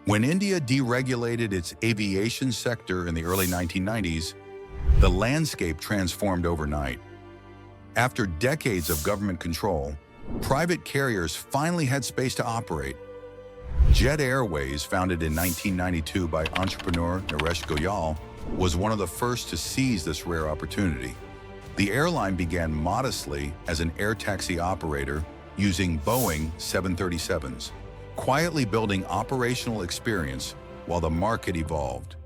When India deregulated its aviation sector in the early 1990s, the landscape transformed overnight. After decades of government control, private carriers finally had space to operate. Jet Airways, founded in 1992 by entrepreneur Naresh Goyal, was one of the first to seize this rare opportunity. The airline began modestly as an air taxi operator using Boeing 737s, quietly building operational experience while the market evolved.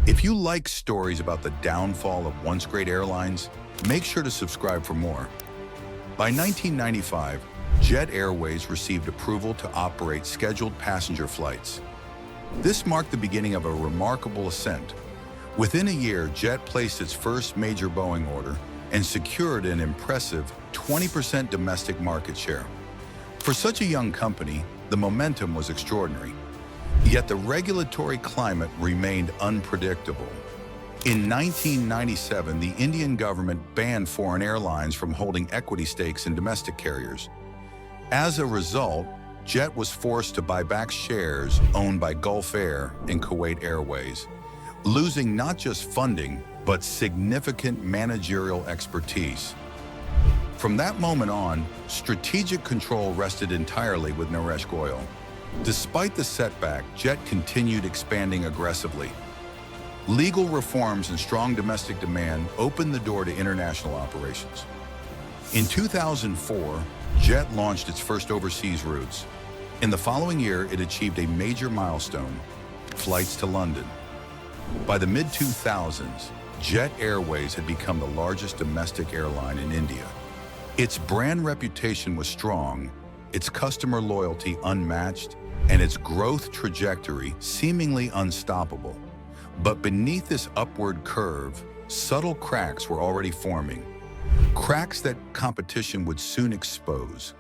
If you like stories about the downfall of once great airlines, make sure to subscribe for more. By 1995, Jet Airways received approval to operate scheduled passenger flights. This marked the beginning of a remarkable ascent. Within a year, Jet placed its first major Boeing order and secured an impressive 20% domestic market share. For such a young company, the momentum was extraordinary. Yet the regulatory climate remained unpredictable. In 1997, the Indian government banned foreign airlines from holding equity stakes in domestic carriers. As a result, Jet was forced to buy back shares owned by Gulf Air and Kuwait Airways, losing not just funding, but significant managerial expertise. From that moment on, strategic control rested entirely with Naresh Goyal. Despite the setback, Jet continued expanding aggressively. Legal reforms and strong domestic demand opened the door to international operations. In 2004, Jet launched its first overseas routes. In the following year, it achieved a major milestone: flights to London. By the mid-2000s, Jet Airways had become the largest domestic airline in India. Its brand reputation was strong, its customer loyalty unmatched, and its growth trajectory seemingly unstoppable. But beneath this upward curve, subtle cracks were already forming, cracks that competition would soon expose.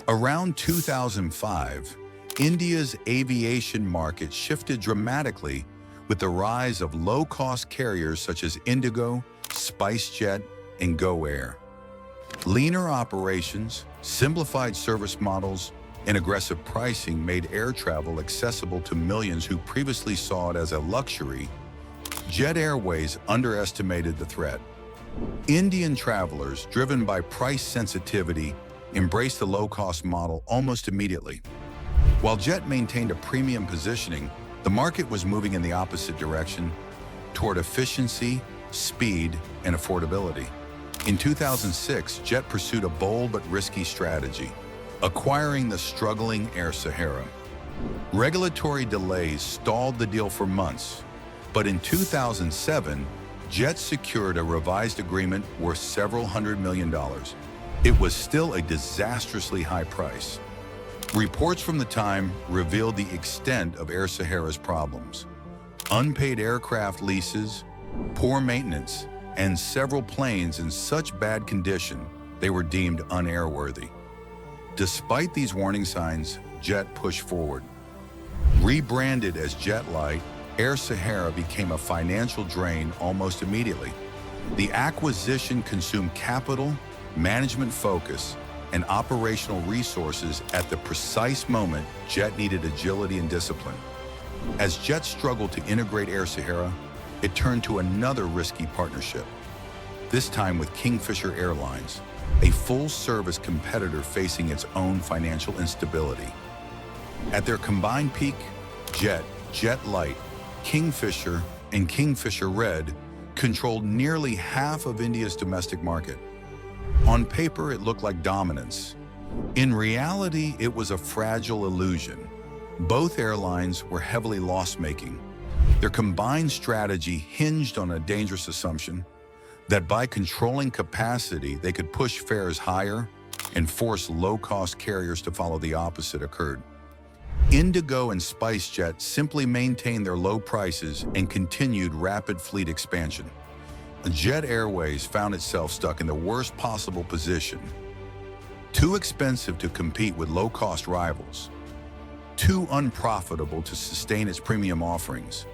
Around 2005, India's aviation market shifted dramatically with the rise of low-cost carriers such as Indigo, SpiceJet, and Go Air. Leaner operations, simplified service models, and aggressive pricing made air travel accessible to millions who previously saw it as a luxury. Jet Airways underestimated the threat. Indian travelers, driven by price sensitivity, embraced the low-cost model almost immediately. While Jet maintained a premium positioning, the market was moving in the opposite direction, toward efficiency, speed, and affordability. In 2006, Jet pursued a bold but risky strategy, acquiring the struggling Air Sahara. Regulatory delays stalled the deal for months, but in 2007, Jet secured a revised agreement worth several $100 million. It was still a disastrously high price. Reports from the time revealed the extent of Air Sahara's problems: unpaid aircraft leases, poor maintenance, and several planes in such bad condition they were deemed unairworthy. Despite these warning signs, Jet pushed forward. Rebranded as Jet Light, Air Sahara became a financial drain almost immediately. The acquisition consumed capital, management focus, and operational resources at the precise moment Jet needed agility and discipline. As Jet struggled to integrate Air Sahara, it turned to another risky partnership, this time with Kingfisher Airlines, a full-service competitor facing its own financial instability. At their combined peak, Jet, Jet Light, Kingfisher, and Kingfisher Red controlled nearly half of India's domestic market. On paper, it looked like dominance. In reality, it was a fragile illusion. Both airlines were heavily loss-making. Their combined strategy hinged on a dangerous assumption that by controlling capacity, they could push fares higher and force low-cost carriers to follow. The opposite occurred. Indigo and SpiceJet simply maintained their low prices and continued rapid fleet expansion. Jet Airways found itself stuck in the worst possible position: too expensive to compete with low-cost rivals, too unprofitable to sustain its premium offerings,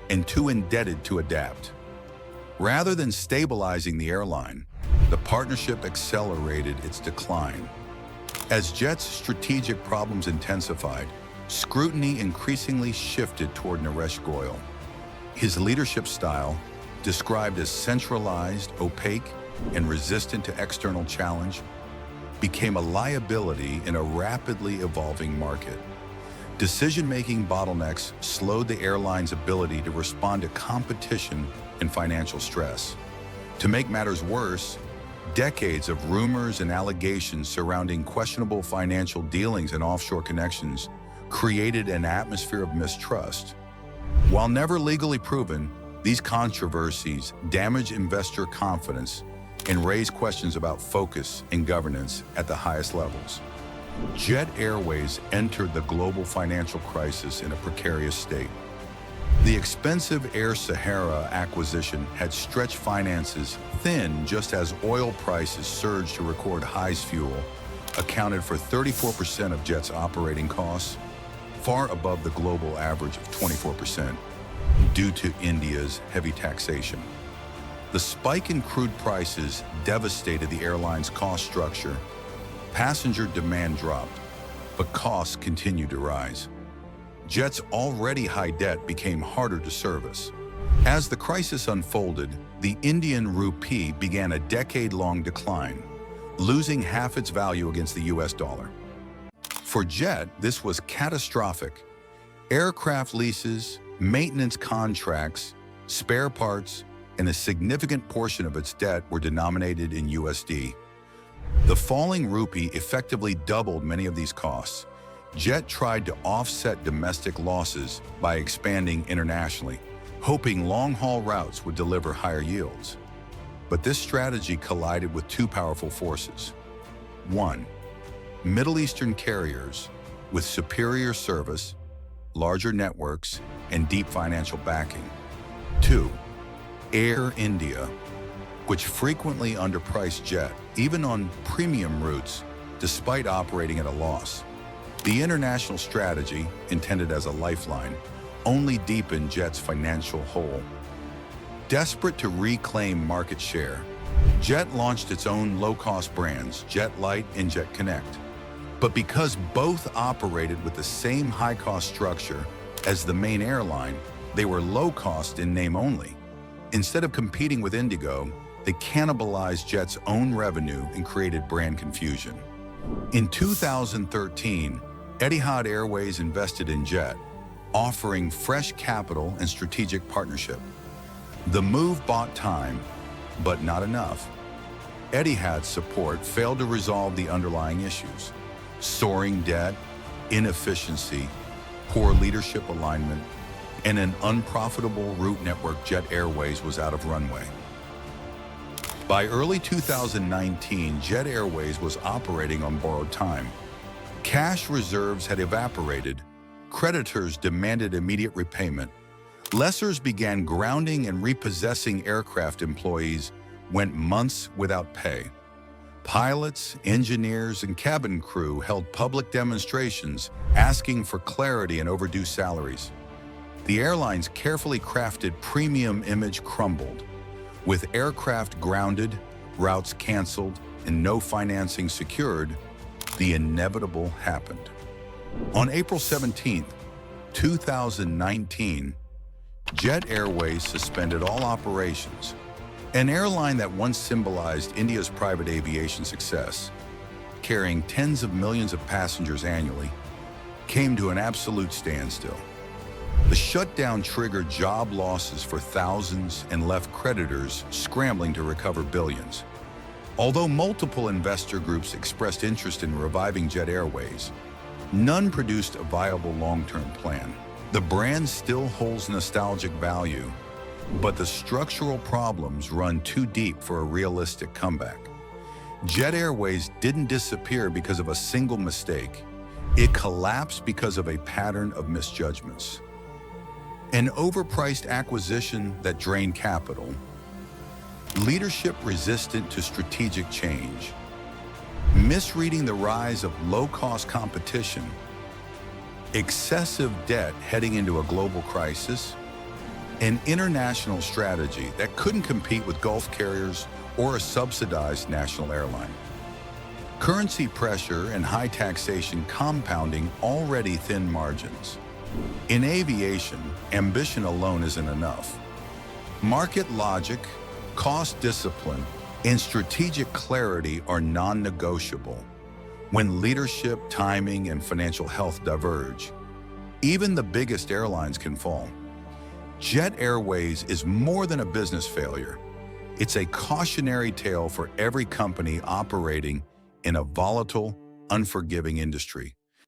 and too indebted to adapt. Rather than stabilizing the airline, the partnership accelerated its decline. As Jet's strategic problems intensified, scrutiny increasingly shifted toward Naresh Goyal. His leadership style, described as centralized, opaque, and resistant to external challenge, became a liability in a rapidly evolving market. Decision-making bottlenecks slowed the airline's ability to respond to competition and financial stress. To make matters worse, decades of rumors and allegations surrounding questionable financial dealings and offshore connections created an atmosphere of mistrust. While never legally proven, these controversies damage investor confidence and raise questions about focus and governance at the highest levels. Jet Airways entered the global financial crisis in a precarious state. The expensive Air Sahara acquisition had stretched finances thin just as oil prices surged to record highs. Fuel accounted for 34% of Jet's operating costs, far above the global average of 24%, due to India's heavy taxation. The spike in crude prices devastated the airline's cost structure. Passenger demand dropped, but costs continued to rise. Jet's already high debt became harder to service. As the crisis unfolded, the Indian rupee began a decade-long decline, losing half its value against the US dollar. For Jet, this was catastrophic. Aircraft leases, maintenance contracts, spare parts, and a significant portion of its debt were denominated in USD. The falling rupee effectively doubled many of these costs. Jet tried to offset domestic losses by expanding internationally, hoping long-haul routes would deliver higher yields. But this strategy collided with two powerful forces. One, Middle Eastern carriers with superior service, larger networks, and deep financial backing. Two, Air India, which frequently underpriced Jet, even on premium routes, despite operating at a loss. The international strategy, intended as a lifeline, only deepened Jet's financial hole. Desperate to reclaim market share, Jet launched its own low-cost brands, Jet Light and Jet Connect. But because both operated with the same high-cost structure as the main airline, they were low-cost in name only. Instead of competing with Indigo, they cannibalized Jet's own revenue and created brand confusion. In 2013, Etihad Airways invested in Jet, offering fresh capital and strategic partnership. The move bought time, but not enough. Etihad's support failed to resolve the underlying issues: soaring debt, inefficiency, poor leadership alignment, and an unprofitable route network. Jet Airways was out of runway. By early 2019, Jet Airways was operating on borrowed time. Cash reserves had evaporated, creditors demanded immediate repayment, lessors began grounding and repossessing aircraft, employees went months without pay. Pilots, engineers, and cabin crew held public demonstrations asking for clarity and overdue salaries. The airline's carefully crafted premium image crumbled. With aircraft grounded, routes canceled, and no financing secured, the inevitable happened. On April 17, 2019, Jet Airways suspended all operations. An airline that once symbolized India's private aviation success, carrying tens of millions of passengers annually, came to an absolute standstill. The shutdown triggered job losses for thousands and left creditors scrambling to recover billions. Although multiple investor groups expressed interest in reviving Jet Airways, none produced a viable long-term plan. The brand still holds nostalgic value, but the structural problems run too deep for a realistic comeback. Jet Airways didn't disappear because of a single mistake. It collapsed because of a pattern of misjudgments. An overpriced acquisition that drained capital, leadership resistant to strategic change, misreading the rise of low-cost competition, excessive debt heading into a global crisis, an international strategy that couldn't compete with Gulf carriers or a subsidized national airline. Currency pressure and high taxation compounding already thin margins. In aviation, ambition alone isn't enough. Market logic, cost discipline, and strategic clarity are non-negotiable. When leadership, timing, and financial health diverge, even the biggest airlines can fall. Jet Airways is more than a business failure. It's a cautionary tale for every company operating in a volatile, unforgiving industry.